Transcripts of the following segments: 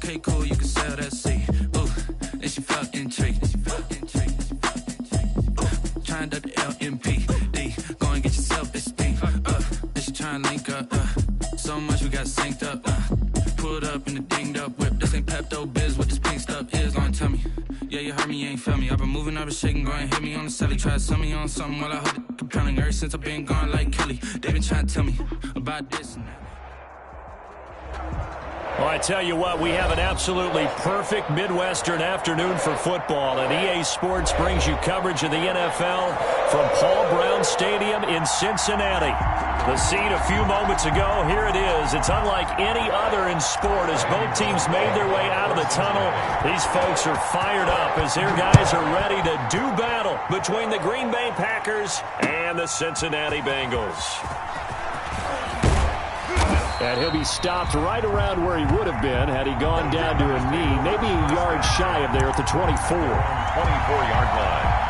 Okay, cool, you can sell that seat. Ooh, and she felt intrigued. Trying up the LMPD. Go and get yourself esteem. And she trying to link up. So much we got synced up. Pulled up in the dinged up whip. This ain't Pepto Biz, what this pink stuff is. Long tell me. Yeah, you heard me, you ain't felt me. I've been moving, I've been shaking, go and hit me on the celly. Try to sell me on something while I hold it compelling. Ever since I've been gone like Kelly, they been trying to tell me about this and that. Well, I tell you what, we have an absolutely perfect Midwestern afternoon for football, and EA Sports brings you coverage of the NFL from Paul Brown Stadium in Cincinnati. The scene a few moments ago, here it is. It's unlike any other in sport as both teams made their way out of the tunnel. These folks are fired up as their guys are ready to do battle between the Green Bay Packers and the Cincinnati Bengals. And he'll be stopped right around where he would have been had he gone down to a knee, maybe a yard shy of there at the 24. 24-yard line.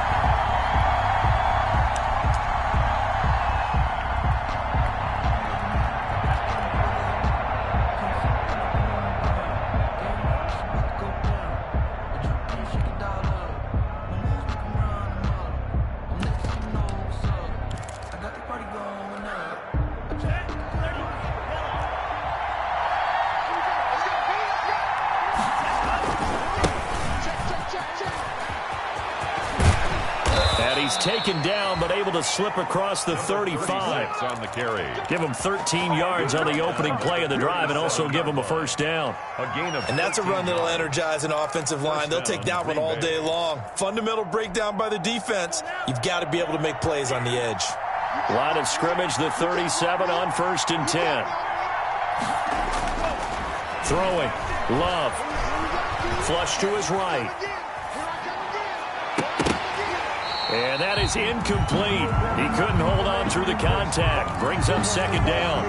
Taken down, but able to slip across the 35. On the carry. Give him 13 yards on the opening play of the drive and also give him a first down. And that's a run that'll energize an offensive line. They'll take that one all day long. Fundamental breakdown by the defense. You've got to be able to make plays on the edge. Line of scrimmage, the 37 on 1st and 10. Throwing. Love. Flush to his right. And that is incomplete. He couldn't hold on through the contact. Brings up 2nd down.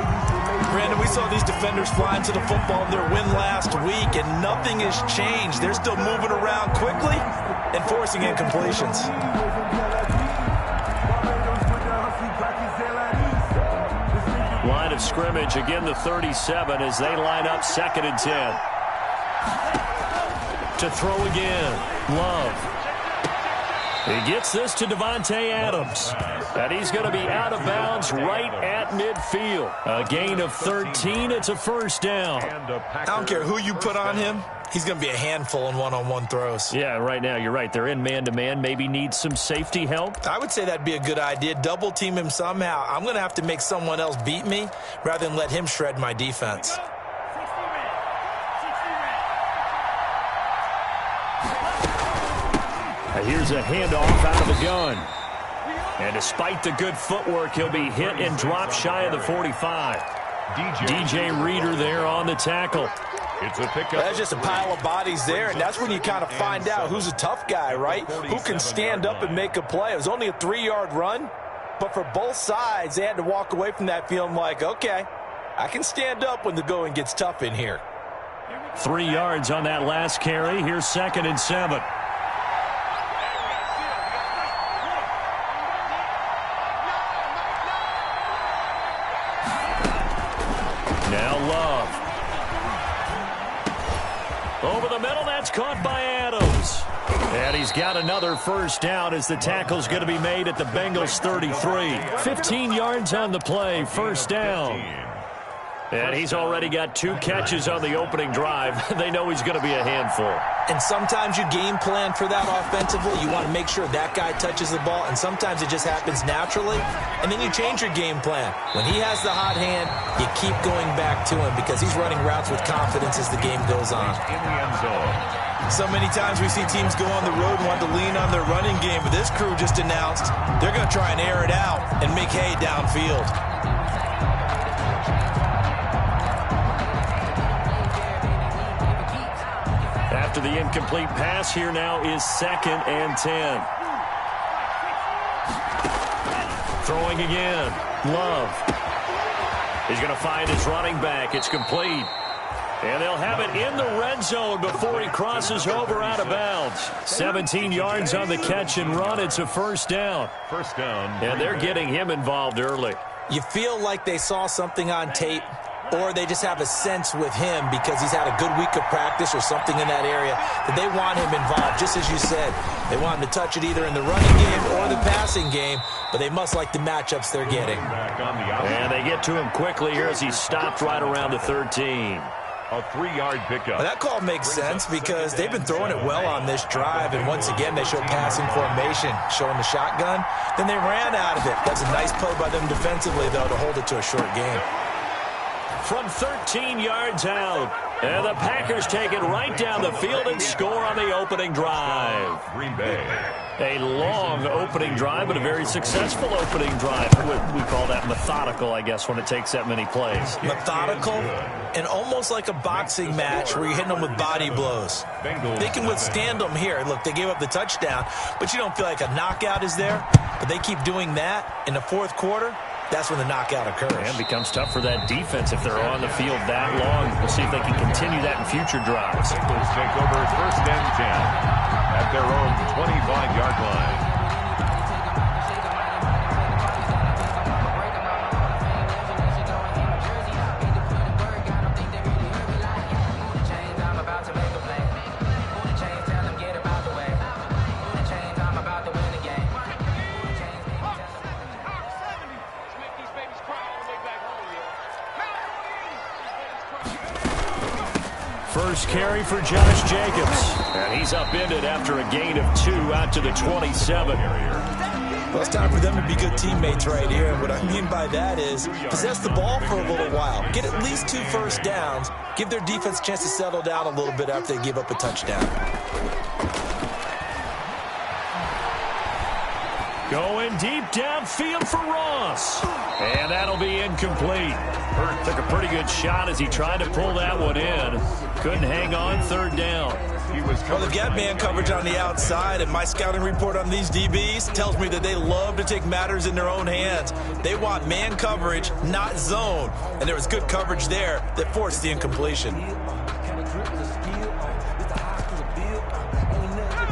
Brandon, we saw these defenders flying to the football in their win last week, and nothing has changed. They're still moving around quickly and forcing incompletions. Line of scrimmage, again the 37 as they line up 2nd and 10. To throw again. Love. He gets this to Devontae Adams. And he's going to be out of bounds right at midfield. A gain of 13. It's a first down. I don't care who you put on him. He's going to be a handful in one-on-one throws. Yeah, right now you're right. They're in man-to-man. Maybe need some safety help. I would say that'd be a good idea. Double team him somehow. I'm going to have to make someone else beat me rather than let him shred my defense. Here's a handoff out of the gun. And despite the good footwork, he'll be hit and dropped shy of the 45. DJ Reader there on the tackle. It's a pickup. That's just a pile of bodies there, and that's when you kind of find out who's a tough guy, right? Who can stand up and make a play. It was only a 3-yard run, but for both sides, they had to walk away from that feeling like, okay, I can stand up when the going gets tough in here. 3 yards on that last carry. Here's 2nd and 7. Now Love. Over the middle, that's caught by Adams. And he's got another first down as the tackle's going to be made at the Bengals 33. 15 yards on the play, first down. And he's already got 2 catches on the opening drive. They know he's going to be a handful. And sometimes you game plan for that offensively. You want to make sure that guy touches the ball, and sometimes it just happens naturally. And then you change your game plan. When he has the hot hand, you keep going back to him because he's running routes with confidence as the game goes on. In the end zone. So many times we see teams go on the road and want to lean on their running game, but this crew just announced they're going to try and air it out and make hay downfield. After the incomplete pass, here now is 2nd and 10. Throwing again. Love. He's going to find his running back. It's complete. And they'll have it in the red zone before he crosses over out of bounds. 17 yards on the catch and run. It's a first down. First down. And they're getting him involved early. You feel like they saw something on tape, or they just have a sense with him because he's had a good week of practice or something in that area that they want him involved. Just as you said, they want him to touch it either in the running game or the passing game, but they must like the matchups they're getting. And they get to him quickly here as he stopped right around the 13. A 3-yard pickup. Well, that call makes sense because they've been throwing it well on this drive, and once again they show passing formation, showing the shotgun. Then they ran out of it. That's a nice play by them defensively, though, to hold it to a short game. From 13 yards out, and the Packers take it right down the field and score on the opening drive. Green Bay. A long opening drive, but a very successful opening drive. We call that methodical, I guess, when it takes that many plays. Methodical and almost like a boxing match where you're hitting them with body blows. They can withstand them here. Look, they gave up the touchdown, but you don't feel like a knockout is there. But they keep doing that in the fourth quarter. That's when the knockout occurs. And it becomes tough for that defense if they're on the field that long. We'll see if they can continue that in future drives. Bengals take over 1st and 10 at their own 25-yard line. First carry for Josh Jacobs. And he's upended after a gain of 2 out to the 27. Well, it's time for them to be good teammates right here. And what I mean by that is possess the ball for a little while. Get at least 2 first downs. Give their defense a chance to settle down a little bit after they give up a touchdown. Going deep downfield for Ross. And that'll be incomplete. Hurt took a pretty good shot as he tried to pull that one in. Couldn't hang on 3rd down. Well, they've got man coverage on the outside, and my scouting report on these DBs tells me that they love to take matters in their own hands. They want man coverage, not zone. And there was good coverage there that forced the incompletion.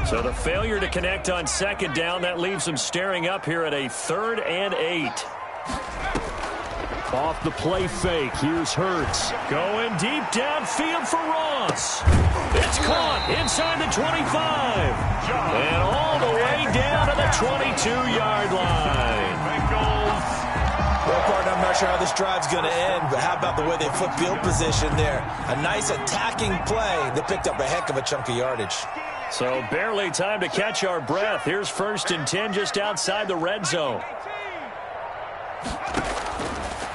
So the failure to connect on 2nd down, that leaves them staring up here at a 3rd and 8. Off the play fake, here's Hurts. Going deep downfield for Ross. It's caught inside the 25. And all the way down to the 22-yard line. Well, partner, I'm not sure how this drive's going to end, but how about the way they flip field position there? A nice attacking play that picked up a heck of a chunk of yardage. So barely time to catch our breath. Here's 1st and 10 just outside the red zone.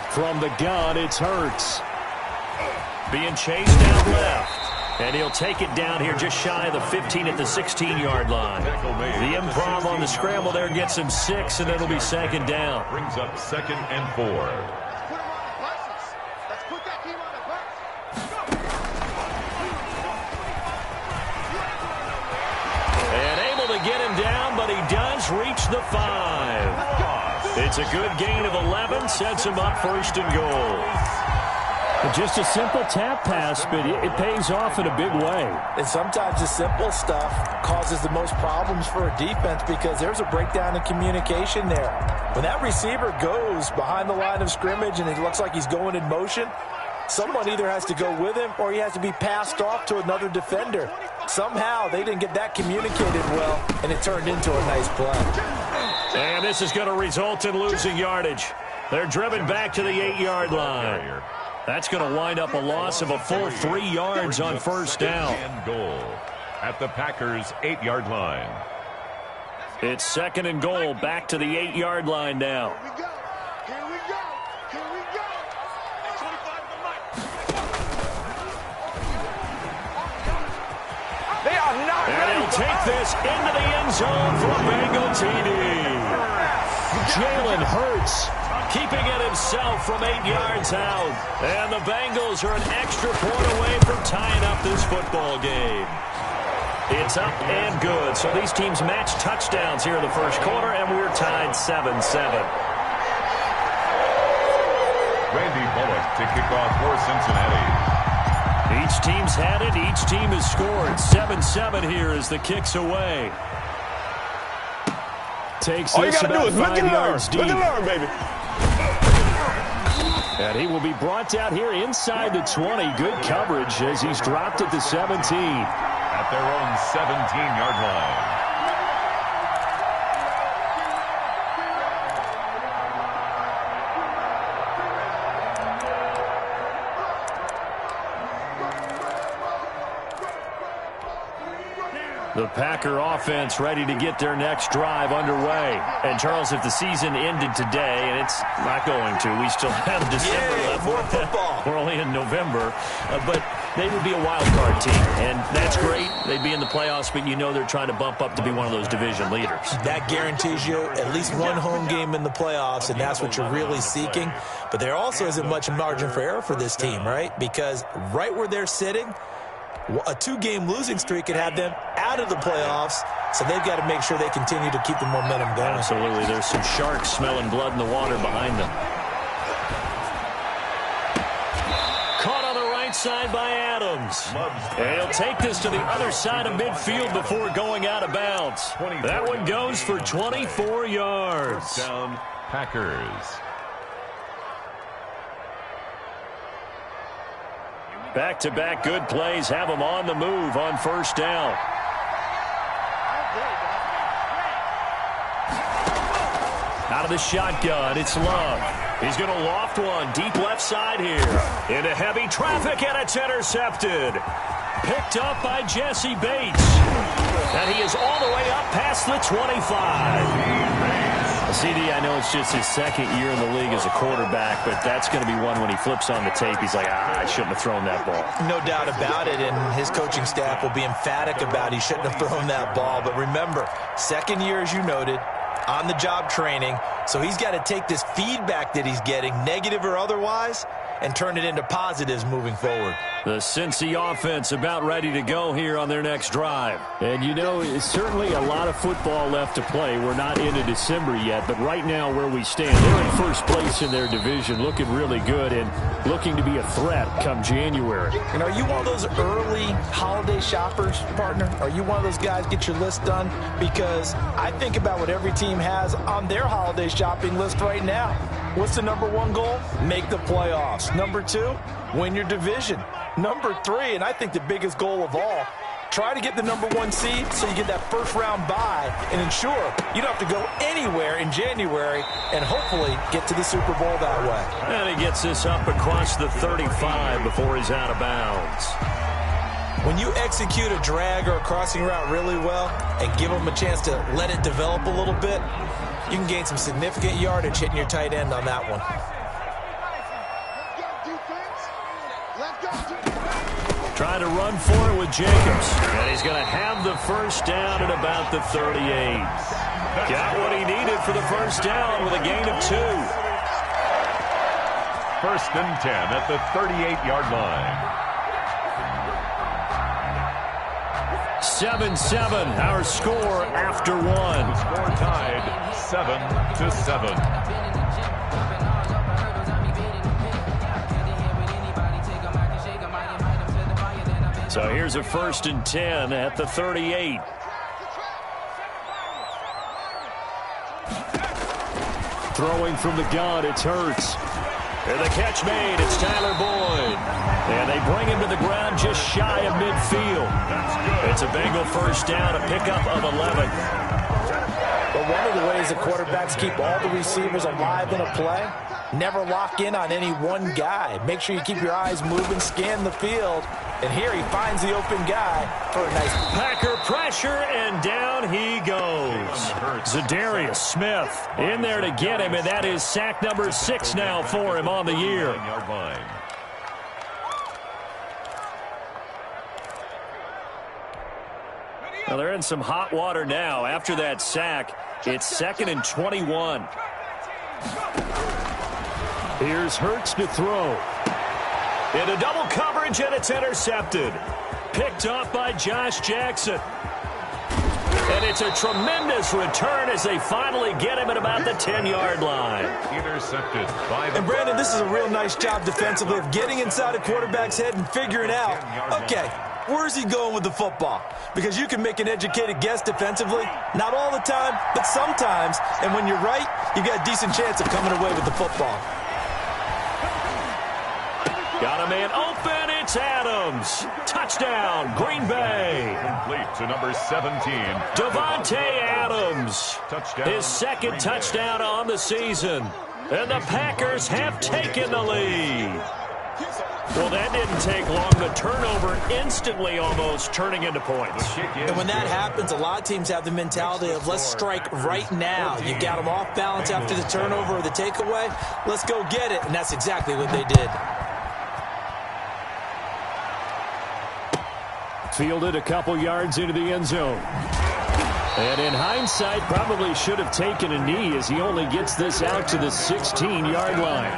From the gun, it's Hurts. Being chased down left. And he'll take it down here just shy of the 15 at the 16-yard line. The improv on the scramble there gets him 6, and it'll be 2nd down. Brings up 2nd and 4. Get him down, but he does reach the 5. It's a good gain of 11, sets him up 1st and goal. Just a simple tap pass, but it pays off in a big way. And sometimes the simple stuff causes the most problems for a defense because there's a breakdown in communication there. When that receiver goes behind the line of scrimmage and it looks like he's going in motion, someone either has to go with him or he has to be passed off to another defender. Somehow they didn't get that communicated well, and it turned into a nice play. And this is going to result in losing yardage. They're driven back to the 8-yard line. That's going to wind up a loss of a full 3 yards on 1st down. And goal at the Packers' 8-yard line. It's 2nd and goal, back to the 8-yard line now. And he'll take this into the end zone for a Bengal TD. Jalen Hurts keeping it himself from 8 yards out. And the Bengals are an extra point away from tying up this football game. It's up and good. So these teams match touchdowns here in the first quarter, and we're tied 7-7. Randy Bullock to kick off for Cincinnati. Each team's had it. Each team has scored. 7-7 here as the kick's away. Takes All you this got to do about is look 5 and learn. yards deep. Look and learn, baby. And he will be brought down here inside the 20. Good coverage as he's dropped at the 17. At their own 17-yard line. The Packer offense ready to get their next drive underway. And, Charles, if the season ended today, and it's not going to, we still have December left. More football. We're only in November. But they would be a wild card team, and that's great. They'd be in the playoffs, but you know they're trying to bump up to be one of those division leaders. That guarantees you at least one home game in the playoffs, and that's what you're really seeking. But there also isn't much margin for error for this team, right? Because right where they're sitting, a 2-game losing streak could have them out of the playoffs, so they've got to make sure they continue to keep the momentum going. Absolutely. There's some sharks smelling blood in the water behind them. Caught on the right side by Adams. And he'll take this to the other side of midfield before going out of bounds. That one goes for 24 yards. First down, Packers. Back-to-back good plays have them on the move on first down. Out of the shotgun, it's Love. He's going to loft one deep left side here. Into heavy traffic, and it's intercepted. Picked up by Jesse Bates. And he is all the way up past the 25. CD, I know it's just his second year in the league as a quarterback, but that's going to be one when he flips on the tape. He's like, I shouldn't have thrown that ball. No doubt about it, and his coaching staff will be emphatic about he shouldn't have thrown that ball. But remember, second year, as you noted, on-the-job training, so he's got to take this feedback that he's getting, negative or otherwise, and turn it into positives moving forward. The Cincy offense about ready to go here on their next drive. And, you know, it's certainly a lot of football left to play. We're not into December yet, but right now where we stand, they're in first place in their division, looking really good and looking to be a threat come January. And are you one of those early holiday shoppers, partner? Are you one of those guys get your list done? Because I think about what every team has on their holiday shopping list right now. What's the number one goal? Make the playoffs. Number 2, win your division. Number 3, and I think the biggest goal of all, try to get the number 1 seed so you get that first-round bye and ensure you don't have to go anywhere in January and hopefully get to the Super Bowl that way. And he gets this up across the 35 before he's out of bounds. When you execute a drag or a crossing route really well and give them a chance to let it develop a little bit, you can gain some significant yardage hitting your tight end on that one. Trying to run for it with Jacobs. And he's going to have the first down at about the 38. Got what he needed for the first down with a gain of 2. First and 10 at the 38-yard line. 7-7, our score after 1. The score tied 7-7. So here's a first and 10 at the 38. Throwing from the gun, it's Hurts. And the catch made, it's Tyler Boyd. And they bring him to the ground just shy of midfield. It's a Bengal first down, a pickup of 11. But one of the ways the quarterbacks keep all the receivers alive in a play, never lock in on any one guy. Make sure you keep your eyes moving, scan the field. And here he finds the open guy for a nice Packer pressure, and down he goes. Zadarius Smith in there to get him, and that is sack number 6 now for him on the year. Well, they're in some hot water now. After that sack, it's 2nd and 21. Here's Hurts to throw. Into double coverage, and it's intercepted. Picked off by Josh Jackson. And it's a tremendous return as they finally get him at about the 10-yard line. Intercepted by And Brandon, this is a real nice job defensively of getting inside a quarterback's head and figuring out, okay, where's he going with the football? Because you can make an educated guess defensively. Not all the time, but sometimes. And when you're right, you got a decent chance of coming away with the football. got a man open. It's Adams. Touchdown, Green Bay. Complete to number 17. Davante Adams. Touchdown. His second touchdown on the season. And the Packers have taken the lead. Well, that didn't take long. The turnover instantly almost turning into points. And when that happens, a lot of teams have the mentality of let's strike right now. You got them off balance after the turnover or the takeaway. Let's go get it. And that's exactly what they did. Fielded a couple yards into the end zone. And in hindsight, probably should have taken a knee as he only gets this out to the 16-yard line.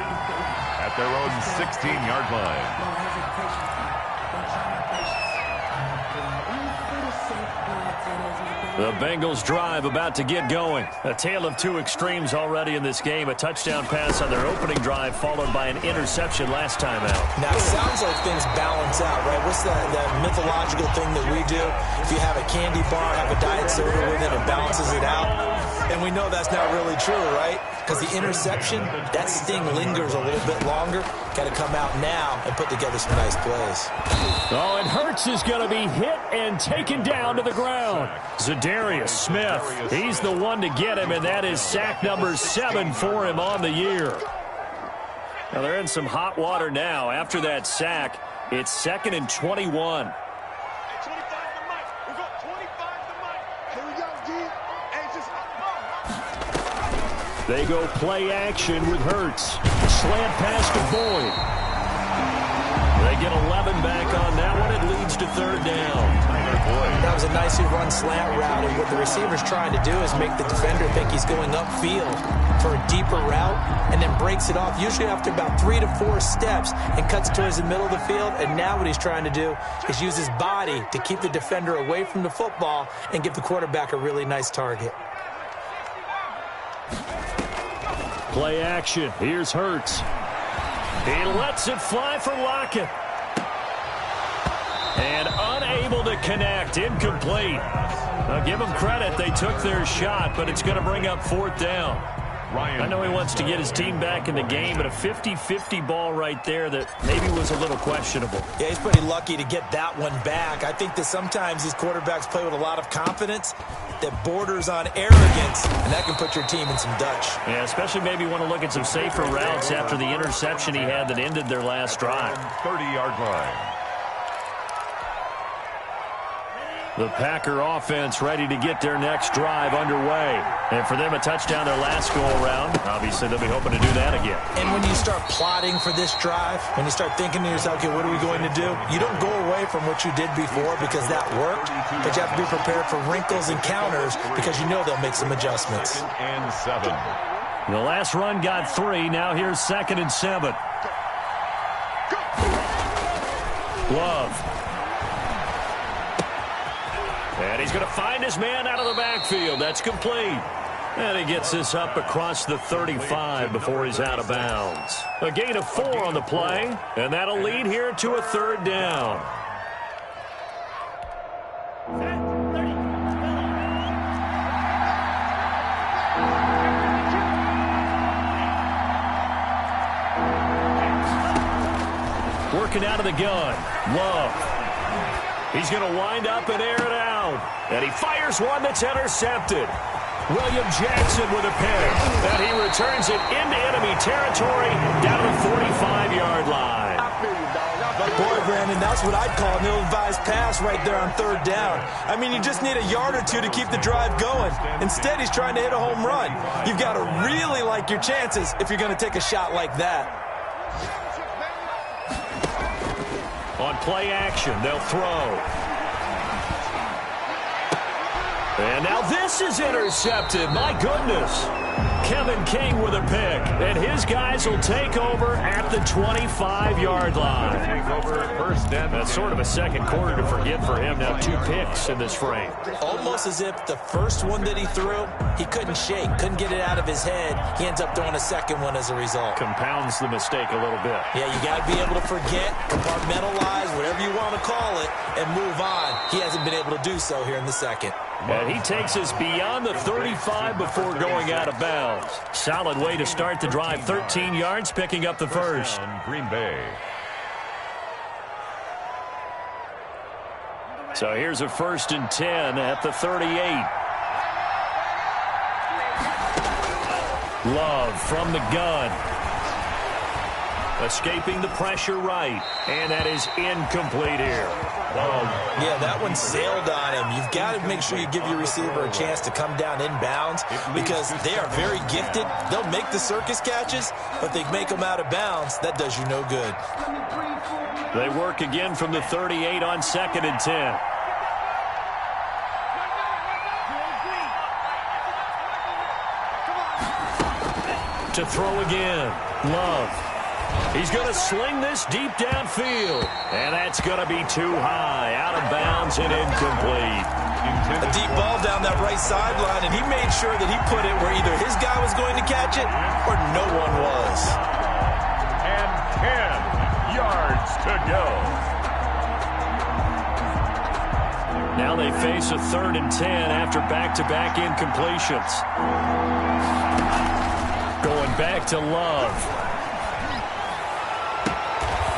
At their own 16-yard line. The Bengals drive about to get going. A tale of two extremes already in this game. A touchdown pass on their opening drive followed by an interception last time out. Now, it sounds like things balance out, right? What's that mythological thing that we do? If you have a candy bar, have a diet soda with it, it balances it out. And we know that's not really true, right? Because the interception, that sting lingers a little bit longer. Got to come out now and put together some nice plays. Oh, and Hurts is going to be hit and taken down to the ground. Zadarius Smith, he's the one to get him, and that is sack number 7 for him on the year. Now, they're in some hot water now. After that sack, it's 2nd and 21. They go play action with Hurts. Slant pass to Boyd. They get 11 back on that one. It leads to 3rd down. That was a nicely run slant route, and what the receiver's trying to do is make the defender think he's going upfield for a deeper route, and then breaks it off, usually after about 3 to 4 steps, and cuts towards the middle of the field. And now what he's trying to do is use his body to keep the defender away from the football and give the quarterback a really nice target. Play action. Here's Hurts. He lets it fly for Lockett. And unable to connect. Incomplete. Now give them credit. They took their shot, but it's going to bring up 4th down. I know he wants to get his team back in the game, but a 50-50 ball right there that maybe was a little questionable. Yeah, he's pretty lucky to get that one back. I think that sometimes these quarterbacks play with a lot of confidence that borders on arrogance, and that can put your team in some Dutch. Yeah, especially maybe want to look at some safer routes after the interception he had that ended their last drive. 30-yard line. The Packer offense ready to get their next drive underway. And for them, a touchdown their last go-around. Obviously, they'll be hoping to do that again. And when you start plotting for this drive, when you start thinking to yourself, okay, what are we going to do? You don't go away from what you did before because that worked, but you have to be prepared for wrinkles and counters because you know they'll make some adjustments. 2nd and 7. The last run got 3. Now here's 2nd and 7. Love. And he's going to find his man out of the backfield. That's complete. And he gets this up across the 35 before he's out of bounds. A gain of 4 on the play, and that'll lead here to a 3rd down. Working out of the gun. Love. He's going to wind up and air it out. And he fires one that's intercepted. William Jackson with a pick. And he returns it into enemy territory down to the 45-yard line. Boy, Brandon, that's what I'd call an ill-advised pass right there on 3rd down. I mean, you just need a yard or 2 to keep the drive going. Instead, he's trying to hit a home run. You've got to really like your chances if you're going to take a shot like that. On play action, they'll throw. And now this is intercepted. My goodness. Kevin King with a pick. And his guys will take over at the 25-yard line. That's sort of a second quarter to forget for him. Now 2 picks in this frame. Almost as if the first one that he threw, he couldn't shake, couldn't get it out of his head. He ends up throwing a second one as a result. Compounds the mistake a little bit. Yeah, you got to be able to forget, compartmentalize, whatever you want to call it, and move on. He hasn't been able to do so here in the second. And he takes us beyond the 35 before going out of bounds. Solid way to start the drive. 13 yards, picking up the first. Green Bay. So here's a 1st and 10 at the 38. Love from the gun. Escaping the pressure right. And that is incomplete here. Yeah, that one sailed on him. You've got to make sure you give your receiver a chance to come down inbounds because they are very gifted. They'll make the circus catches, but they make them out of bounds. That does you no good. They work again from the 38 on 2nd and 10. To throw again. Love. He's going to sling this deep downfield. And that's going to be too high. Out of bounds and incomplete. A deep ball down that right sideline, and he made sure that he put it where either his guy was going to catch it or no one was. And 10 yards to go. Now they face a 3rd and 10 after back-to-back incompletions. Going back to Love.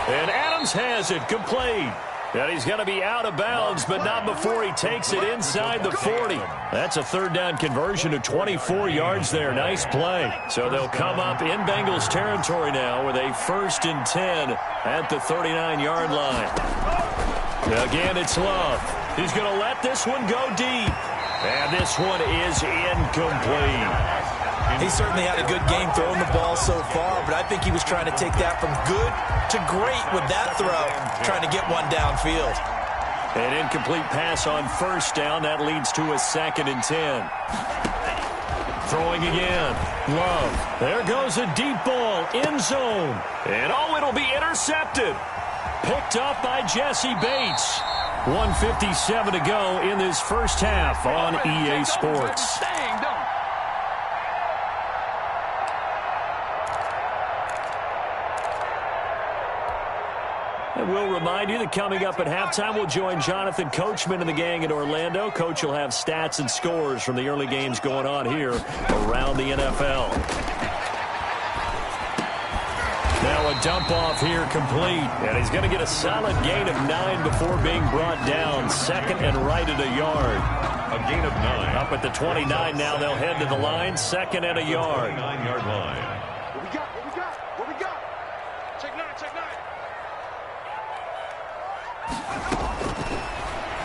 And Adams has it complete. And he's going to be out of bounds, but not before he takes it inside the 40. That's a 3rd down conversion of 24 yards there. Nice play. So they'll come up in Bengals territory now with a 1st and 10 at the 39-yard line. Again, it's Love. He's going to let this one go deep. And this one is incomplete. He certainly had a good game throwing the ball so far, but I think he was trying to take that from good to great with that throw, trying to get one downfield. An incomplete pass on 1st down. That leads to a 2nd and 10. Throwing again. Love. There goes a deep ball. End zone. And it'll be intercepted. Picked up by Jesse Bates. 1:57 to go in this first half on EA Sports. And we'll remind you that coming up at halftime, we'll join Jonathan Coachman and the gang in Orlando. Coach will have stats and scores from the early games going on here around the NFL. Now a dump off here complete. And he's going to get a solid gain of 9 before being brought down. 2nd and right at a yard. A gain of 9. Up at the 29 now. They'll head to the line. 2nd and a yard. 9-yard line. What we got? What we got? What we got? Check 9, check 9.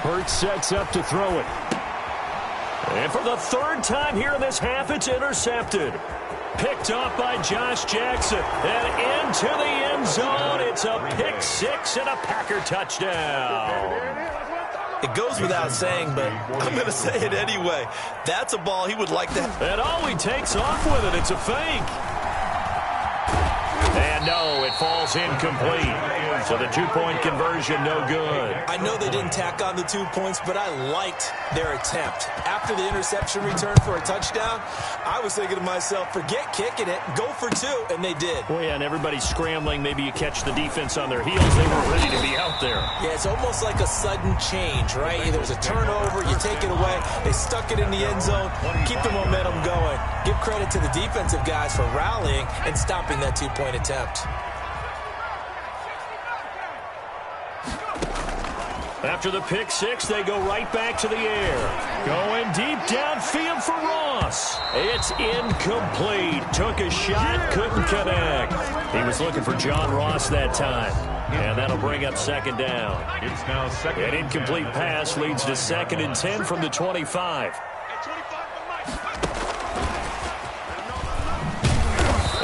Hurts sets up to throw it. And for the 3rd time here in this half, it's intercepted. Picked off by Josh Jackson. And into the end zone. It's a pick 6 and a Packer touchdown. It goes without saying, but I'm going to say it anyway. That's a ball he would like to have. And he takes off with it. It's a fake. And no, it falls incomplete. So the 2-point conversion, no good. I know they didn't tack on the 2 points, but I liked their attempt. After the interception return for a touchdown, I was thinking to myself, forget kicking it, go for 2, and they did. Well, yeah, and everybody's scrambling. Maybe you catch the defense on their heels. They were ready to be out there. Yeah, it's almost like a sudden change, right? There's a turnover, you take it away. They stuck it in the end zone, keep the momentum going. Give credit to the defensive guys for rallying and stopping that 2-point attempt. After the pick 6, they go right back to the air. Going deep downfield for Ross. It's incomplete. Took a shot, couldn't connect. He was looking for John Ross that time. And that'll bring up 2nd down. It's now 2nd. An incomplete pass leads to 2nd and 10 from the 25.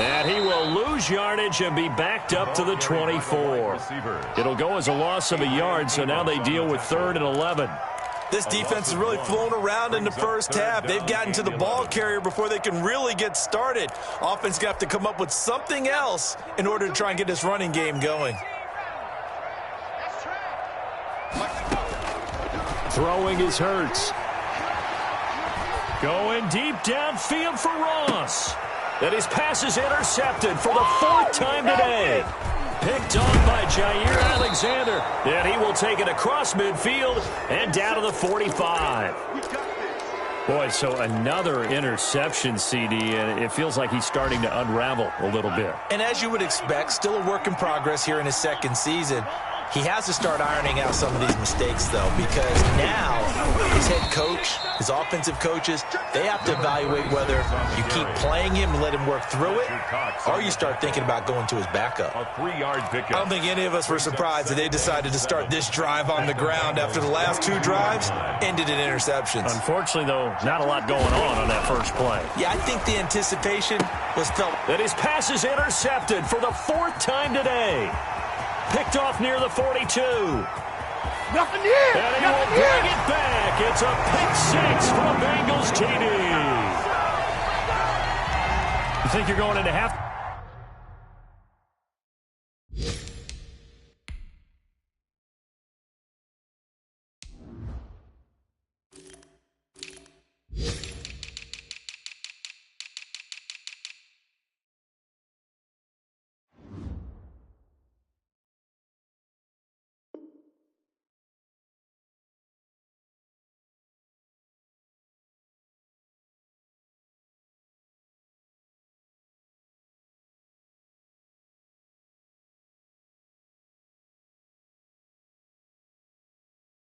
And he will lose yardage and be backed up to the 24. It'll go as a loss of a yard, so now they deal with 3rd and 11. This defense has really flown around in the first half. They've gotten to the ball carrier before they can really get started. Offense got to come up with something else in order to try and get this running game going. Throwing is Hurts. Going deep downfield for Ross. And his pass is intercepted for the 4th time today. Picked off by Jair Alexander. And he will take it across midfield and down to the 45. Boy, so another interception, CD, and it feels like he's starting to unravel a little bit. And as you would expect, still a work in progress here in his 2nd season. He has to start ironing out some of these mistakes, though, because now his head coach, his offensive coaches, they have to evaluate whether you keep playing him and let him work through it, or you start thinking about going to his backup. A 3-yard pickup. I don't think any of us were surprised that they decided to start this drive on the ground after the last 2 drives ended in interceptions. Unfortunately, though, not a lot going on that first play. Yeah, I think the anticipation was felt. And his pass is intercepted for the 4th time today. Picked off near the 42. Nothing here. And he will bring it back. It's a pick 6 for a Bengals TD. You think you're going into half?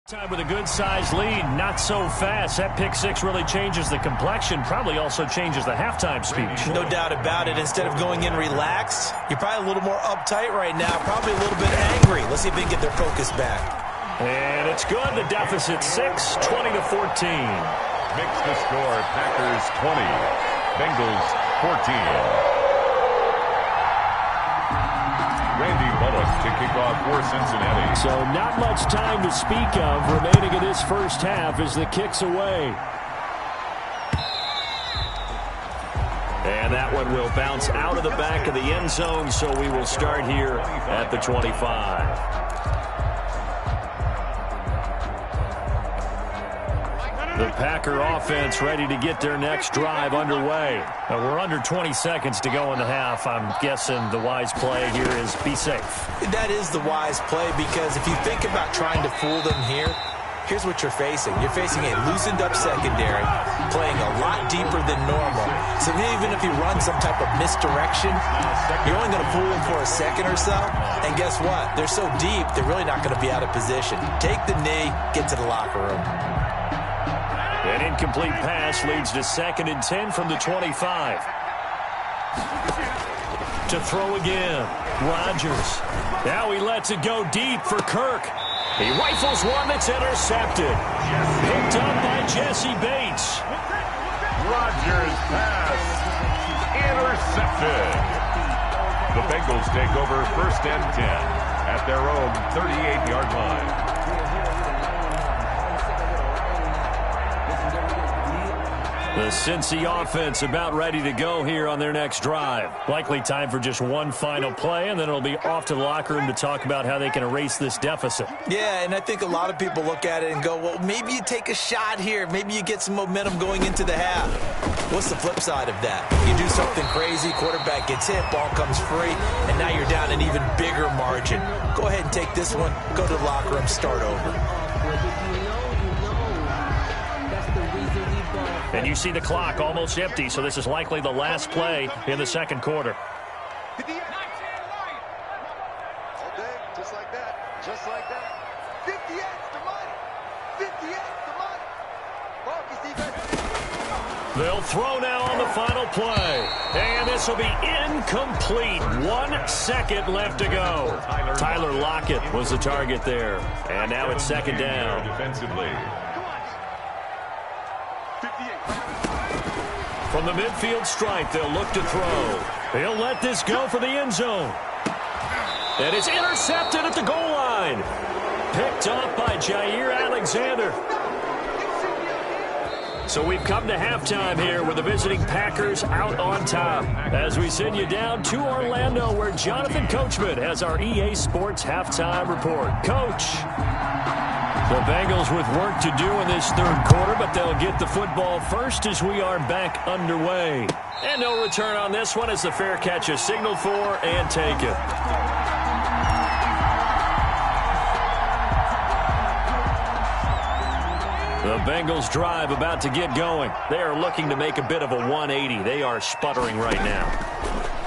Time with a good-sized lead, not so fast. That pick 6 really changes the complexion, probably also changes the halftime speech. No doubt about it. Instead of going in relaxed, you're probably a little more uptight right now, probably a little bit angry. Let's see if they can get their focus back. And it's good. The deficit 6, 20-14. Makes the score Packers 20, Bengals 14. Randy Bullock to kick off for Cincinnati. So not much time to speak of remaining in this first half as the kick's away. And that one will bounce out of the back of the end zone, so we will start here at the 25. The Packer offense ready to get their next drive underway. We're under 20 seconds to go in the half. I'm guessing the wise play here is be safe. That is the wise play, because if you think about trying to fool them here, here's what you're facing. You're facing a loosened up secondary, playing a lot deeper than normal. So even if you run some type of misdirection, you're only going to fool them for a second or so. And guess what? They're so deep, they're really not going to be out of position. Take the knee, get to the locker room. An incomplete pass leads to 2nd and 10 from the 25. To throw again, Rodgers. Now he lets it go deep for Kirk. He rifles one that's intercepted. Picked up by Jesse Bates. Rodgers pass intercepted. The Bengals take over 1st and 10 at their own 38-yard line. The Cincy offense about ready to go here on their next drive. Likely time for just one final play, and then it'll be off to the locker room to talk about how they can erase this deficit. Yeah, and I think a lot of people look at it and go, well, maybe you take a shot here. Maybe you get some momentum going into the half. What's the flip side of that? You do something crazy, quarterback gets hit, ball comes free, and now you're down an even bigger margin. Go ahead and take this one, go to the locker room, start over. And you see the clock almost empty, so this is likely the last play in the 2nd quarter. All day, just like that, just like that. 58's the money. 58's the money. Focus, defense. They'll throw now on the final play. And this will be incomplete. 1 second left to go. Tyler Lockett was the target there. And now it's 2nd down. Defensively. From the midfield stripe, they'll look to throw. He'll let this go for the end zone. And it's intercepted at the goal line. Picked up by Jair Alexander. So we've come to halftime here with the visiting Packers out on top. As we send you down to Orlando, where Jonathan Coachman has our EA Sports halftime report. Coach. The Bengals with work to do in this 3rd quarter, but they'll get the football first as we are back underway. And no return on this one as the fair catch is signaled for and taken. The Bengals drive about to get going. They are looking to make a bit of a 180. They are sputtering right now.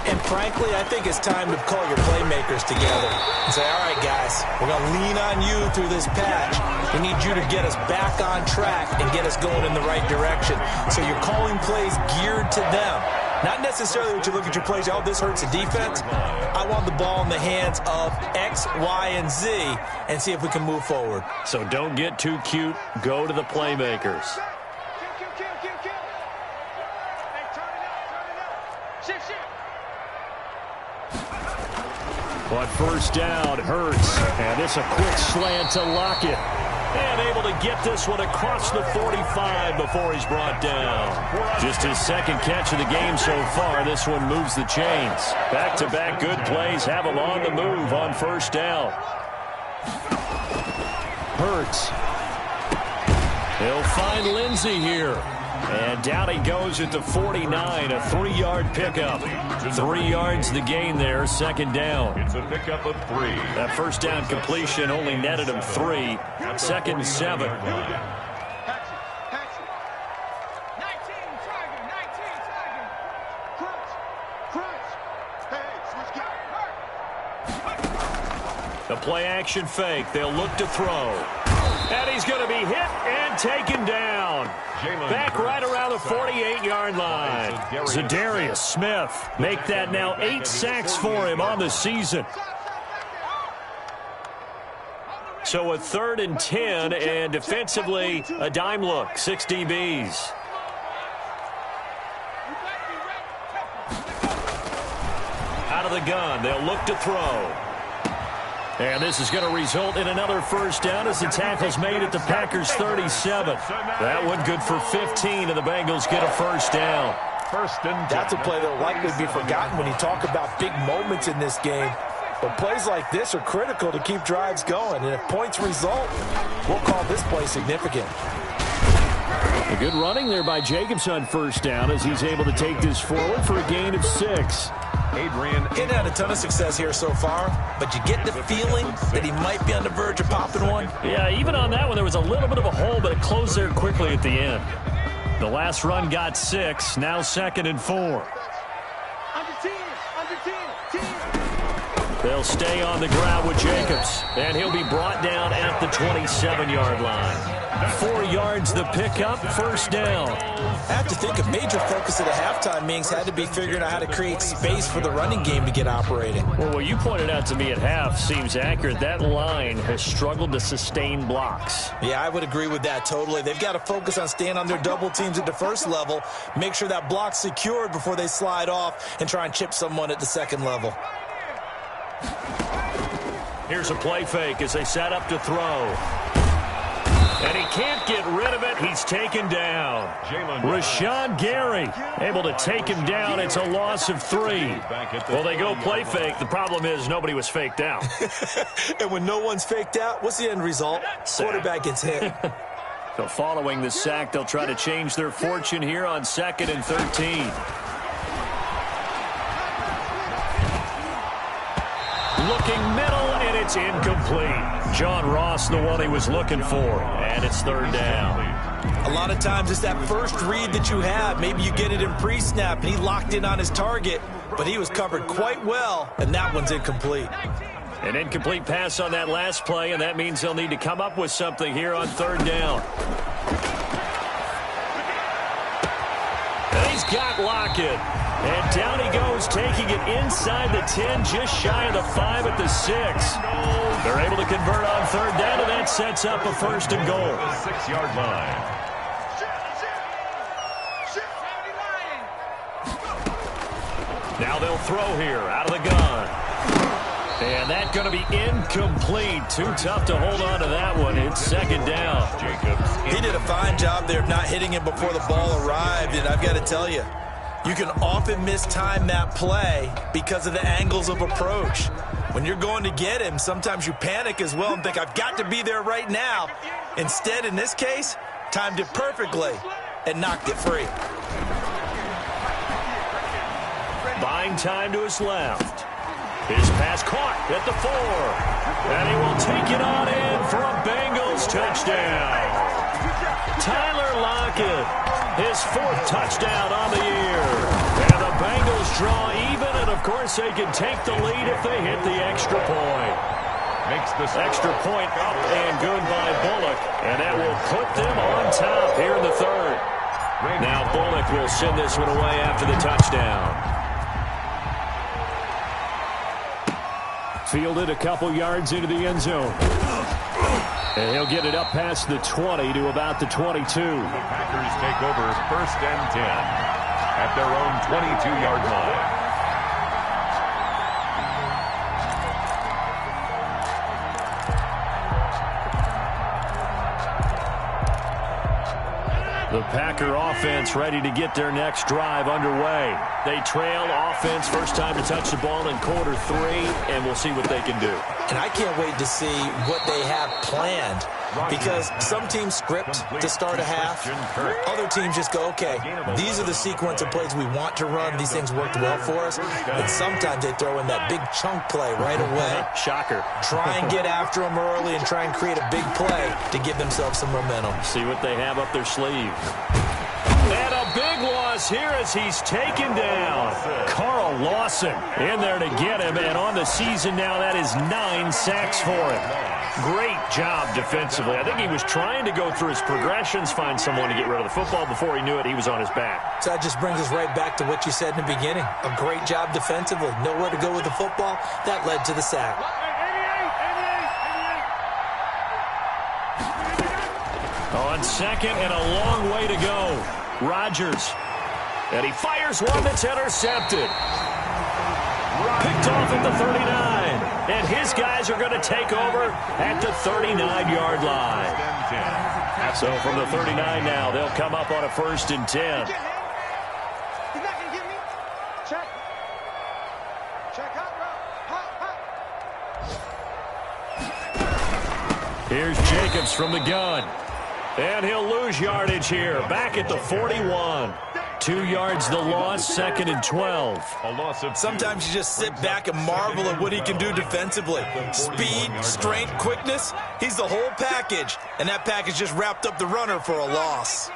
And frankly, I think it's time to call your playmakers together and say, all right, guys, we're going to lean on you through this patch. We need you to get us back on track and get us going in the right direction. So you're calling plays geared to them. Not necessarily that you look at your plays, oh, this hurts the defense. I want the ball in the hands of X, Y, and Z and see if we can move forward. So don't get too cute. Go to the playmakers. But first down, Hurts. And it's a quick slant to Lockett. And able to get this one across the 45 before he's brought down. Just his second catch of the game so far. This one moves the chains. Back-to-back good plays have him on the move on first down. Hurts. He'll find Lindsey here. And down he goes at the 49, a 3-yard pickup. 3 yards the gain there, second down. It's a pickup of 3. That first down completion only netted him 3. Second and 7. 19, crunch. The play action fake. They'll look to throw. And he's going to be hit and taken down. Back right around the 48-yard line. Zadarius Smith make that now 8 sacks for him on the season. So a 3rd and 10, and defensively a dime look, 6 DBs. Out of the gun, they'll look to throw. And this is going to result in another first down as the tackle's made at the Packers' 37. That one good for 15, and the Bengals get a first down. That's a play that will likely be forgotten when you talk about big moments in this game. But plays like this are critical to keep drives going. And if points result, we'll call this play significant. A good running there by Jacobs on first down as he's able to take this forward for a gain of 6. Adrian Hadn't had a ton of success here so far, but you get the feeling that he might be on the verge of popping one. Yeah, even on that one, there was a little bit of a hole, but it closed there quickly at the end. The last run got 6, now 2nd and 4. Under 10. They'll stay on the ground with Jacobs, and he'll be brought down at the 27-yard line. 4 yards the pickup, first down. I have to think a major focus of the halftime meetings had to be figuring out how to create space for the running game to get operating. Well, what you pointed out to me at half seems accurate. That line has struggled to sustain blocks. Yeah, I would agree with that totally. They've got to focus on staying on their double teams at the first level, make sure that block's secured before they slide off and try and chip someone at the second level. Here's a play fake as they set up to throw. And he can't get rid of it. He's taken down. Rashawn Gary able to take him down. It's a loss of 3. Well, they go play fake. The problem is nobody was faked out. And when no one's faked out, what's the end result? Quarterback gets hit. So following the sack, they'll try to change their fortune here on 2nd and 13. Looking middle, and it's incomplete. John Ross, the one he was looking for, and it's 3rd down. A lot of times it's that first read that you have. Maybe you get it in pre-snap, and he locked in on his target, but he was covered quite well, and that one's incomplete. An incomplete pass on that last play, and that means they'll need to come up with something here on 3rd down. And he's got Lockett. And down he goes, taking it inside the 10, just shy of the 5 at the 6. They're able to convert on 3rd down, and that sets up a 1st and goal. 6-yard line. Now they'll throw here out of the gun. And that's going to be incomplete. Too tough to hold on to that one. It's 2nd down. Jacobs. He did a fine job there of not hitting him before the ball arrived, and I've got to tell you, you can often mistime that play because of the angles of approach. When you're going to get him, sometimes you panic as well and think, I've got to be there right now. Instead, in this case, timed it perfectly and knocked it free. Buying time to his left. His pass caught at the 4. And he will take it on in for a Bengals touchdown. Tyler Lockett, his 4th touchdown on the year. And the Bengals Bengals draw even, and of course they can take the lead if they hit the extra point. Makes this extra point up and good by Bullock, and that will put them on top here in the third. Now Bullock will send this one away after the touchdown. Fielded a couple yards into the end zone. And he'll get it up past the 20 to about the 22. The Packers take over 1st and 10 at their own 22-yard line. The Packer offense ready to get their next drive underway. They trail offense, first time to touch the ball in quarter 3, and we'll see what they can do. And I can't wait to see what they have planned, because some teams script to start a half. Other teams just go, okay, these are the sequence of plays we want to run. These things worked well for us. And sometimes they throw in that big chunk play right away. Shocker. Try and get after them early and try and create a big play to give themselves some momentum. See what they have up their sleeve. And a big loss here as he's taken down. Carl Lawson in there to get him, and on the season now, that is 9 sacks for him. Great job defensively. I think he was trying to go through his progressions, find someone to get rid of the football. Before he knew it, he was on his back. So that just brings us right back to what you said in the beginning. A great job defensively. Nowhere to go with the football. That led to the sack. On second and a long way to go. Rodgers. And he fires one that's intercepted. Picked off at the 39. And his guys are going to take over at the 39-yard line. So from the 39 now, they'll come up on a 1st and 10. He's not going to get me. Check. Check hot route. Here's Jacobs from the gun. And he'll lose yardage here. Back at the 41. 2 yards the loss, 2nd and 12. Sometimes you just sit back and marvel at what he can do defensively. Speed, strength, quickness. He's the whole package. And that package just wrapped up the runner for a loss.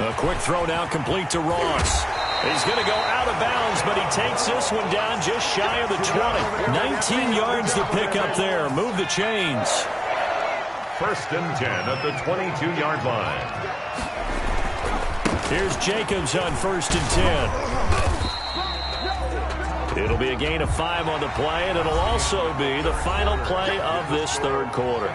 A quick throw now complete to Ross. He's going to go out of bounds, but he takes this one down just shy of the 20. 19 yards to pick up there. Move the chains. 1st and 10 at the 22-yard line. Here's Jacobs on 1st and 10. It'll be a gain of 5 on the play, and it'll also be the final play of this third quarter.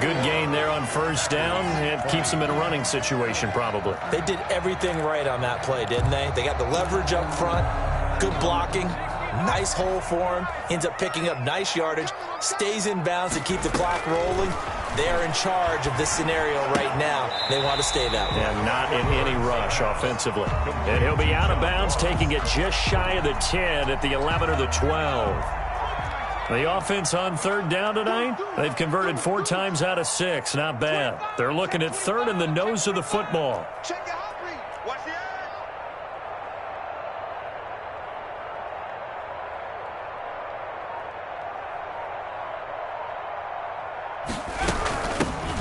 Good gain there on 1st down. It keeps them in a running situation, probably. They did everything right on that play, didn't they? They got the leverage up front, good blocking, nice hole for him, ends up picking up nice yardage, stays in bounds to keep the clock rolling. They're in charge of this scenario right now. They want to stay that way. And not in any rush offensively. And he'll be out of bounds, taking it just shy of the 10 at the 11 or the 12. The offense on 3rd down tonight, they've converted 4 times out of 6. Not bad. They're looking at 3rd in the nose of the football. Check the hot read. Watch the eye.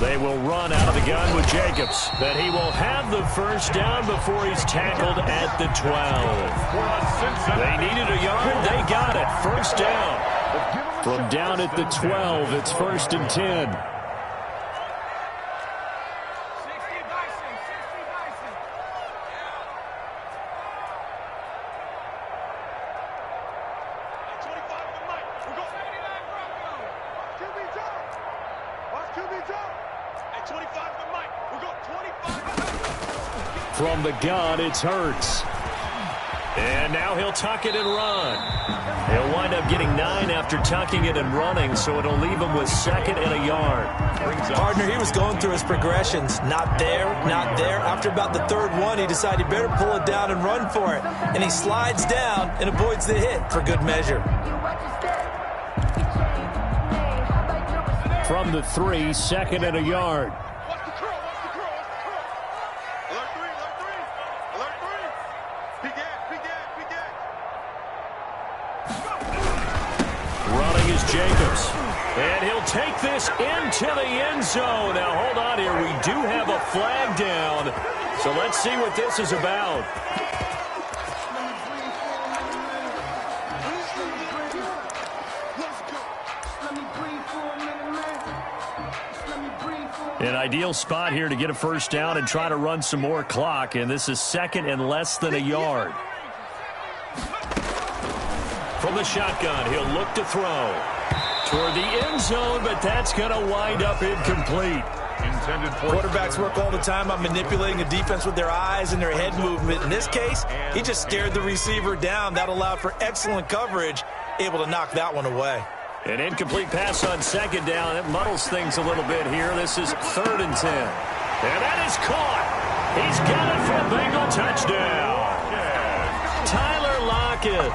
They will run out of the gun with Jacobs. But he will have the 1st down before he's tackled at the 12. They needed a yard. They got it. 1st down. From down at the 12, it's 1st and 10. From the gun, it's Hurts. And now he'll tuck it and run. He'll wind up getting 9 after tucking it and running, so it'll leave him with 2nd and a yard. Partner, he was going through his progressions. Not there, not there. After about the 3rd one, he decided he better pull it down and run for it. And he slides down and avoids the hit for good measure. From the 3, 2nd and a yard. Jacobs. And he'll take this into the end zone. Now, hold on here. We do have a flag down. So let's see what this is about. An ideal spot here to get a first down and try to run some more clock. And this is second and less than a yard. From the shotgun, he'll look to throw toward the end zone, but that's going to wind up incomplete. Quarterbacks work all the time on manipulating a defense with their eyes and their head movement. In this case, he just stared the receiver down. That allowed for excellent coverage, able to knock that one away. An incomplete pass on second down. It muddles things a little bit here. This is 3rd and 10. And that is caught. He's got it for a Bengal touchdown. Tyler Lockett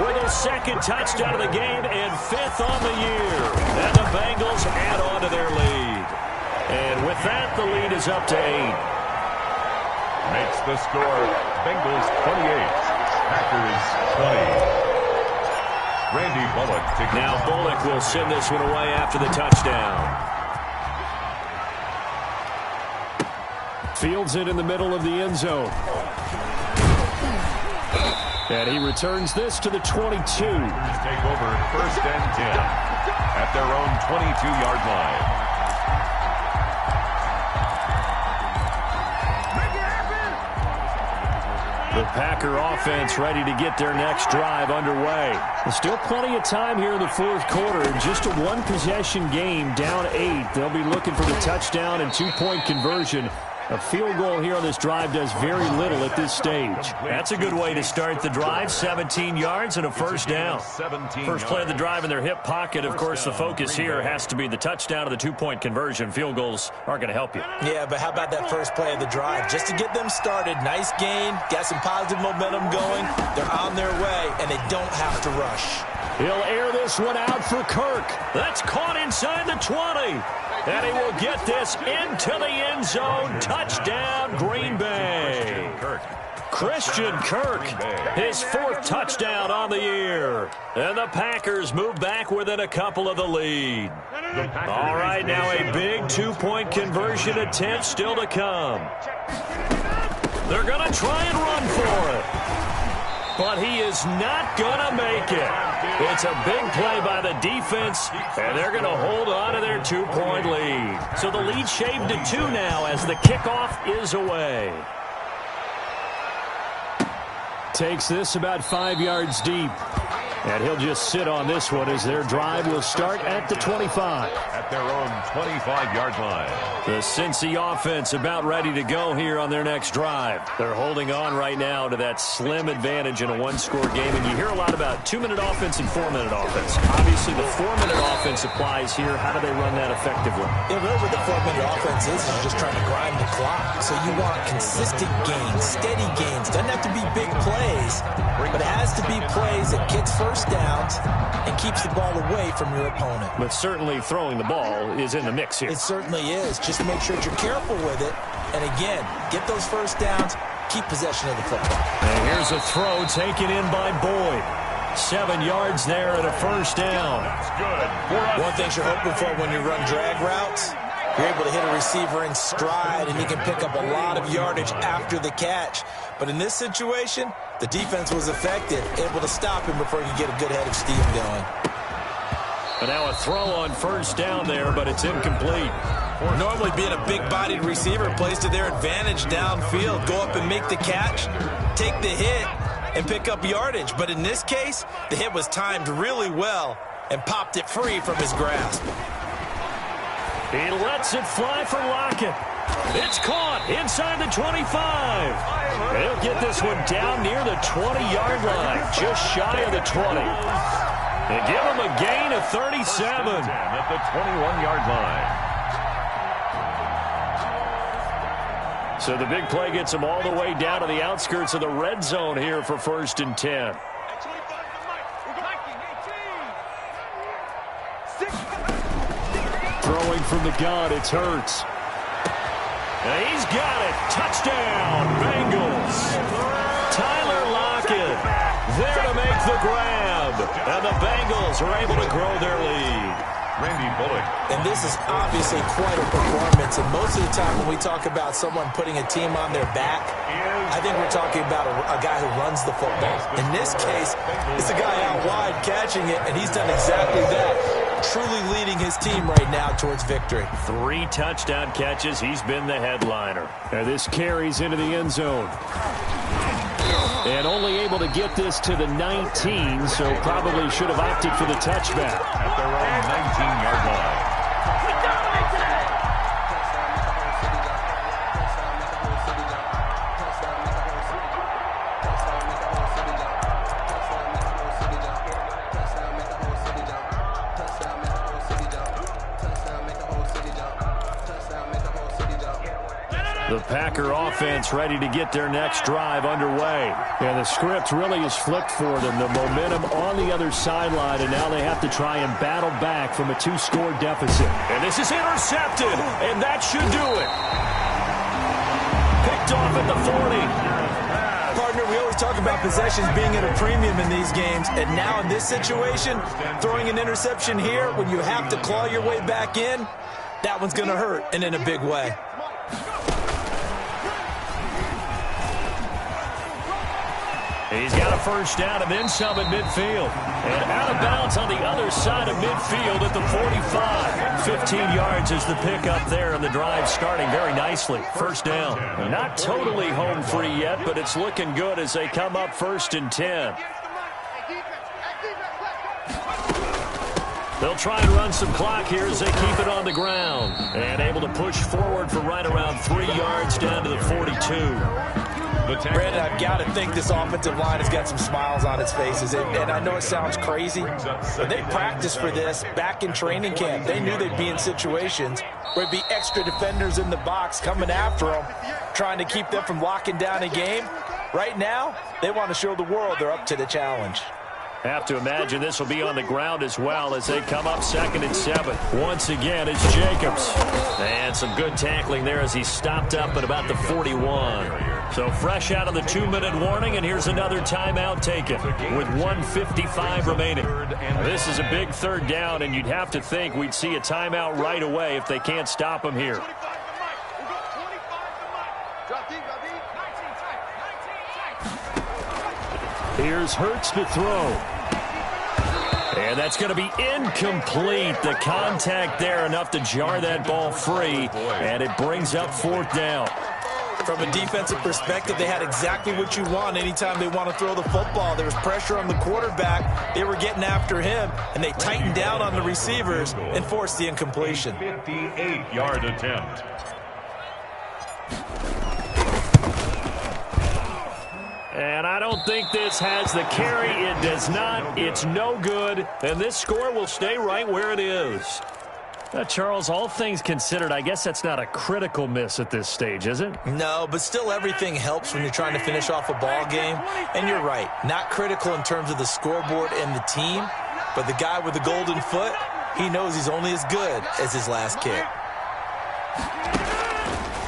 with his 2nd touchdown of the game and 5th on the year. And the Bengals add on to their lead. And with that, the lead is up to 8. Makes the score Bengals 28, Packers 20. Randy Bullock. Now Bullock will send this one away after the touchdown. Fields it in the middle of the end zone. And he returns this to the 22. Take over 1st and 10 at their own 22-yard line. The Packer offense ready to get their next drive underway. There's still plenty of time here in the 4th quarter. Just a 1-possession game, down 8. They'll be looking for the touchdown and 2-point conversion. A field goal here on this drive does very little at this stage. That's a good way to start the drive. 17 yards and a first down. First play of the drive in their hip pocket. Of course, the focus here has to be the touchdown of the 2-point conversion. Field goals aren't going to help you. Yeah, but how about that first play of the drive? Just to get them started, nice gain, got some positive momentum going. They're on their way, and they don't have to rush. He'll air this one out for Kirk. That's caught inside the 20. And he will get this into the end zone. Touchdown, Green Bay. Christian Kirk, his 4th touchdown on the year. And the Packers move back within a couple of the lead. All right, now a big 2-point conversion attempt still to come. They're going to try and run for it. But he is not going to make it. It's a big play by the defense, and they're going to hold on to their 2-point lead. So the lead shaved to 2 now as the kickoff is away. Takes this about 5 yards deep. And he'll just sit on this one as their drive will start at the 25. At their own 25-yard line. The Cincy offense about ready to go here on their next drive. They're holding on right now to that slim advantage in a 1-score game. And you hear a lot about 2-minute offense and 4-minute offense. Obviously, the 4-minute offense applies here. How do they run that effectively? Yeah, really what the 4-minute offense is just trying to grind the clock. So you want consistent gains, steady gains. Doesn't have to be big plays, but it has to be plays that gets first downs and keeps the ball away from your opponent. But certainly throwing the ball is in the mix here. It certainly is. Just make sure that you're careful with it. And again, get those first downs, keep possession of the football. And here's a throw taken in by Boyd. 7 yards there and a first down. One thing you're hoping for when you run drag routes, you're able to hit a receiver in stride and you can pick up a lot of yardage after the catch. But in this situation, the defense was effective, able to stop him before he could get a good head of steam going. And now a throw on first down there, but it's incomplete. Normally being a big-bodied receiver plays to their advantage downfield. Go up and make the catch, take the hit, and pick up yardage. But in this case, the hit was timed really well and popped it free from his grasp. He lets it fly for Lockett. It's caught inside the 25. They'll get this one down near the 20-yard line, just shy of the 20. And give him a gain of 37. At the 21-yard line. So the big play gets him all the way down to the outskirts of the red zone here for 1st and 10. Throwing from the gun, it's Hurts. And he's got it. Touchdown, Bengals. Tyler Lockett there to make the grab. And the Bengals are able to grow their lead. Randy Bullock. And this is obviously quite a performance. And most of the time when we talk about someone putting a team on their back, I think we're talking about a guy who runs the football. In this case, it's a guy out wide catching it, and he's done exactly that. Truly leading his team right now towards victory. 3 touchdown catches. He's been the headliner. And this carries into the end zone. And only able to get this to the 19, so probably should have opted for the touchback. At their own 19-yard line. The Packer offense ready to get their next drive underway. And the script really is flipped for them. The momentum on the other sideline, and now they have to try and battle back from a 2-score deficit. And this is intercepted, and that should do it. Picked off at the 40. Partner, we always talk about possessions being at a premium in these games, and now in this situation, throwing an interception here when you have to claw your way back in, that one's going to hurt, and in a big way. He's got a first down and then some at midfield. And out of bounds on the other side of midfield at the 45. 15 yards is the pickup there, and the drive starting very nicely. First down. Not totally home free yet, but it's looking good as they come up 1st and 10. They'll try and run some clock here as they keep it on the ground. And able to push forward for right around 3 yards down to the 42. Brandon, I've got to think this offensive line has got some smiles on its faces. And I know it sounds crazy, but they practiced for this back in training camp. They knew they'd be in situations where it'd be extra defenders in the box coming after them, trying to keep them from locking down a game. Right now, they want to show the world they're up to the challenge. Have to imagine this will be on the ground as well as they come up 2nd and 7. Once again, it's Jacobs. And some good tackling there as he stopped up at about the 41. So fresh out of the 2-minute warning, and here's another timeout taken with 1:55 remaining. This is a big 3rd down, and you'd have to think we'd see a timeout right away if they can't stop him here. Here's Hurts to throw. And that's going to be incomplete. The contact there enough to jar that ball free, and it brings up 4th down. From a defensive perspective, they had exactly what you want anytime they want to throw the football. There was pressure on the quarterback. They were getting after him, and they tightened down on the receivers and forced the incompletion. 58-yard attempt. And I don't think this has the carry. It does not. It's no good. And this score will stay right where it is. Charles, all things considered, I guess that's not a critical miss at this stage, is it? No, but still everything helps when you're trying to finish off a ball game. And you're right, not critical in terms of the scoreboard and the team, but the guy with the golden foot, he knows he's only as good as his last kick.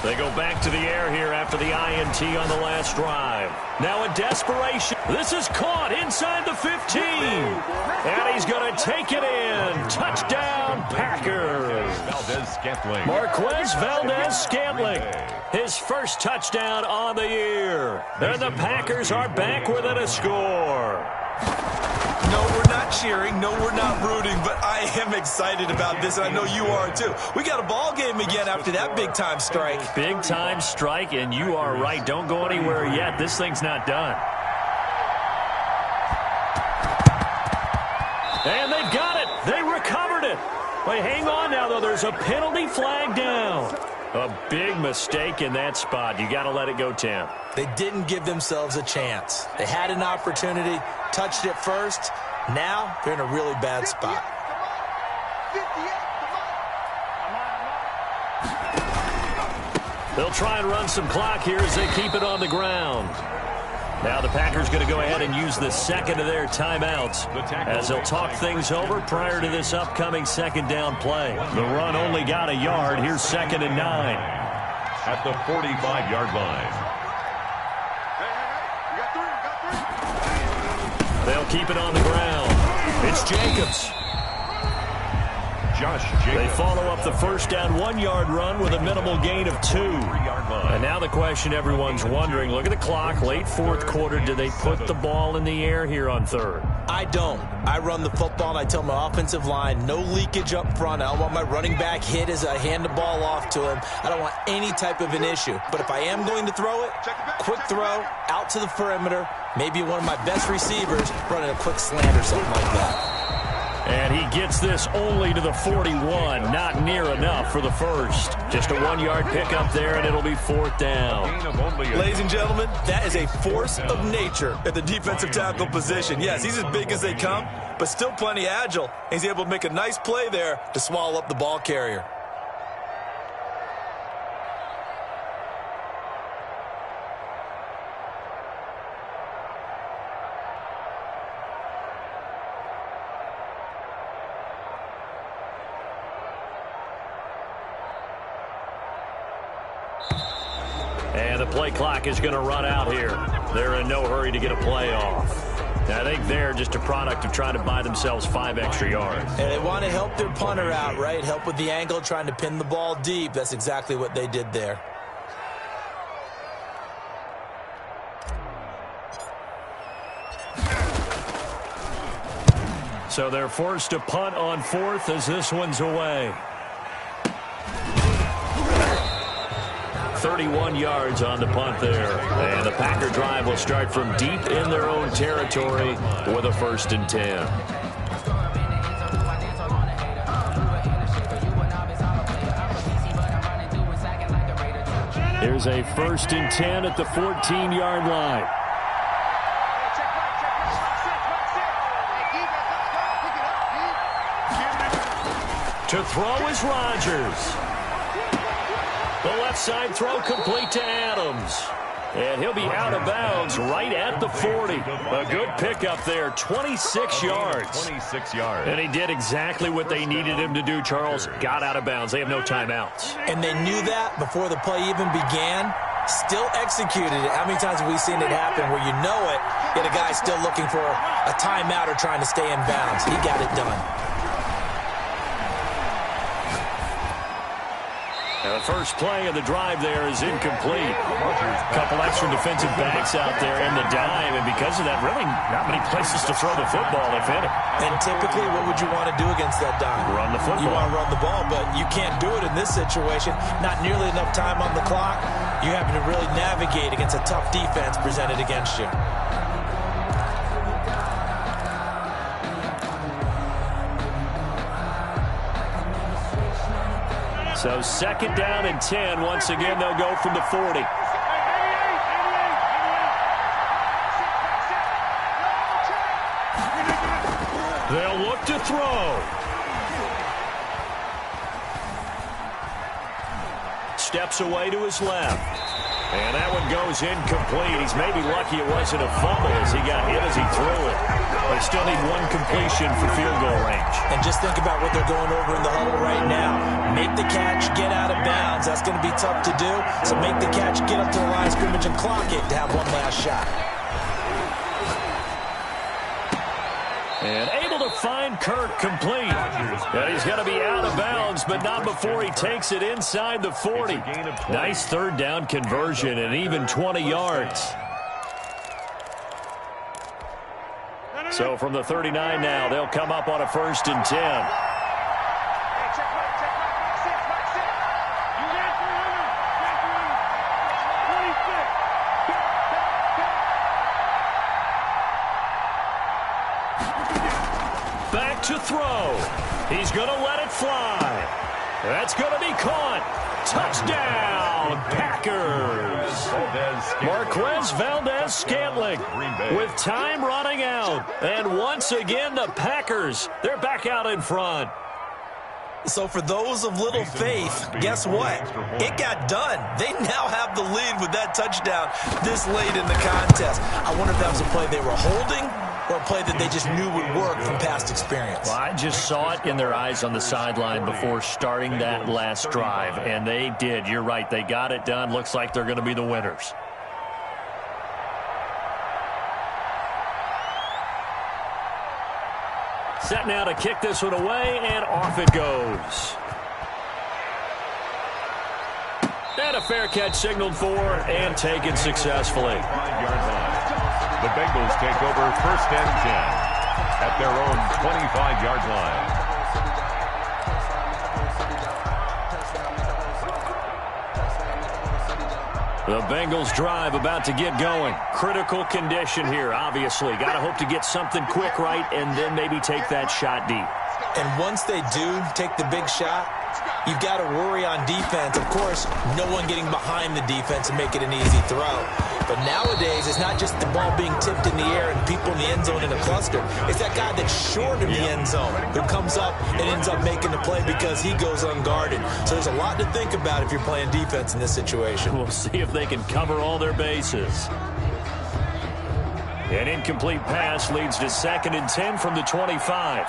They go back to the air here after the INT on the last drive. Now in desperation, this is caught inside the 15. And he's going to take it in. Touchdown, Packers. Marquez Valdez-Scantling. His first touchdown on the year. And the Packers are back within a score. No, we're not cheering. No, we're not rooting. But I am excited about this, and I know you are too. We got a ball game again after that big-time strike. Big-time strike, and you are right. Don't go anywhere yet. This thing's not done. And they've got it. They recovered it. But hang on now, though. There's a penalty flag down. A big mistake in that spot. You got to let it go, Tim. They didn't give themselves a chance. They had an opportunity, touched it first. Now they're in a really bad spot. They'll try and run some clock here as they keep it on the ground. Now the Packers going to go ahead and use the second of their timeouts as they'll talk things over prior to this upcoming 2nd down play. The run only got a yard. Here's 2nd and 9. At the 45-yard line. They'll keep it on the ground. It's Jacobs. They follow up the first down 1-yard run with a minimal gain of 2. And now the question everyone's wondering, look at the clock, late fourth quarter, do they put the ball in the air here on third? I don't. I run the football, and I tell my offensive line, no leakage up front. I don't want my running back hit as I hand the ball off to him. I don't want any type of an issue. But if I am going to throw it, quick throw, out to the perimeter, maybe one of my best receivers running a quick slant or something like that. And he gets this only to the 41. Not near enough for the first. Just a 1-yard pickup there, and it'll be fourth down. Ladies and gentlemen, that is a force of nature at the defensive tackle position. Yes, he's as big as they come, but still plenty agile. He's able to make a nice play there to swallow up the ball carrier. And the play clock is going to run out here. They're in no hurry to get a play off. I think they're just a product of trying to buy themselves 5 extra yards. And they want to help their punter out, right? Help with the angle, trying to pin the ball deep. That's exactly what they did there. So they're forced to punt on fourth as this one's away. 31 yards on the punt there. And the Packer drive will start from deep in their own territory with a 1st and 10. Here's a 1st and 10 at the 14-yard line. To throw is Rodgers. The left side throw complete to Adams. And he'll be out of bounds right at the 40. A good pickup there, 26 yards. 26 yards. And he did exactly what they needed him to do, Charles. Got out of bounds. They have no timeouts. And they knew that before the play even began. Still executed it. How many times have we seen it happen where you know it, yet a guy still looking for a timeout or trying to stay in bounds? He got it done. And the first play of the drive there is incomplete. A couple extra defensive backs out there in the dime, and because of that, really not many places to throw the football, if any. And typically, what would you want to do against that dime? Run the football. You want to run the ball, but you can't do it in this situation. Not nearly enough time on the clock. You having to really navigate against a tough defense presented against you. So 2nd down and 10. Once again, they'll go from the 40. They'll look to throw. Steps away to his left. And that one goes incomplete. He's maybe lucky it wasn't a fumble as he got hit as he threw it. They still need one completion for field goal range. And just think about what they're going over in the huddle right now. Make the catch, get out of bounds. That's going to be tough to do. So make the catch, get up to the line of scrimmage, and clock it to have one last shot. And able to find Kirk complete. And he's going to be out of bounds, but not before he takes it inside the 40. Nice 3rd down conversion and even 20 yards. So from the 39 now, they'll come up on a 1st and 10. Back to throw. He's going to let it fly. That's going to be caught. Touchdown, Packers. Marquez Valdez-Scantling with time running out. And once again, the Packers, they're back out in front. So for those of little faith, guess what? It got done. They now have the lead with that touchdown this late in the contest. I wonder if that was a play they were holding or a play that they just knew would work from past experience. Well, I just saw it in their eyes on the sideline before starting that last drive, and they did. You're right. They got it done. Looks like they're going to be the winners. Set now to kick this one away, and off it goes. And a fair catch signaled for and taken successfully. The Bengals take over first and 10 at their own 25-yard line. The Bengals drive about to get going. Critical condition here, obviously. Got to hope to get something quick right and then maybe take that shot deep. And once they do take the big shot, you've got to worry on defense. Of course, no one getting behind the defense and make it an easy throw. But nowadays, it's not just the ball being tipped in the air and people in the end zone in a cluster. It's that guy that's short of the end zone who comes up and ends up making the play because he goes unguarded. So there's a lot to think about if you're playing defense in this situation. We'll see if they can cover all their bases. An incomplete pass leads to 2nd and 10 from the 25.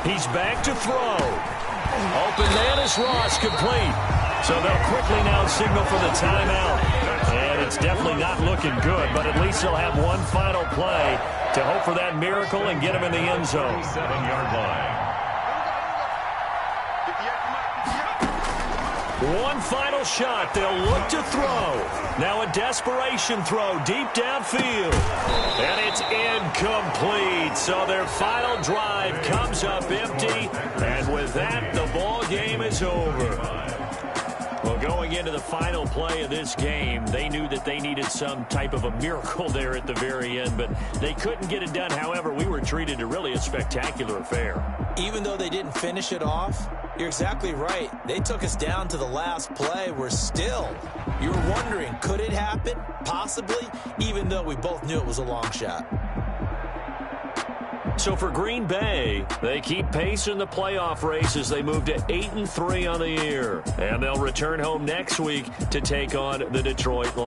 He's back to throw. Open man is Ross, complete. So they'll quickly now signal for the timeout. And it's definitely not looking good, but at least they'll have one final play to hope for that miracle and get him in the end zone. 7-yard line. One final shot. They'll look to throw. Now a desperation throw deep downfield. And it's incomplete. So their final drive comes up empty. And with that, the ball game is over. Well, going into the final play of this game, they knew that they needed some type of a miracle there at the very end, but they couldn't get it done. However, we were treated to really a spectacular affair. Even though they didn't finish it off, you're exactly right. They took us down to the last play. We're still, you were wondering, could it happen? Possibly, even though we both knew it was a long shot. So for Green Bay, they keep pace in the playoff race as they move to 8-3 on the year. And they'll return home next week to take on the Detroit Lions.